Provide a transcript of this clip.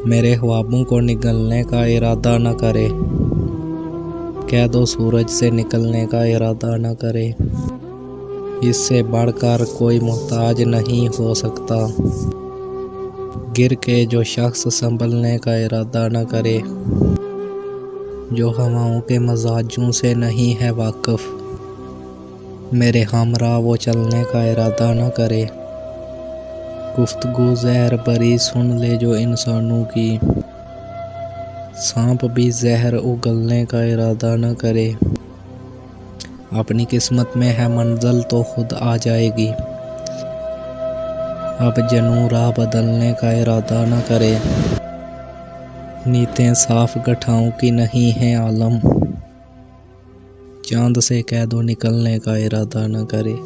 मेरे ख्वाबों को निगलने का इरादा न करे। कह दो सूरज से निकलने का इरादा न करे। इससे बढ़कर कोई मोहताज नहीं हो सकता। गिर के जो शख्स संभलने का इरादा न करे, जो हवाओं के मजाजों से नहीं है वाकिफ, मेरे हमरा वो चलने का इरादा न करे। गुफ्तगू जहर भरी सुन ले जो इंसानों की, सांप भी जहर उगलने का इरादा न करे। अपनी किस्मत में है मंजिल तो खुद आ जाएगी। अब जनू राह बदलने का इरादा न करे। नीयतें साफ गठाओं की नहीं है आलम, चांद से कह दो निकलने का इरादा न करे।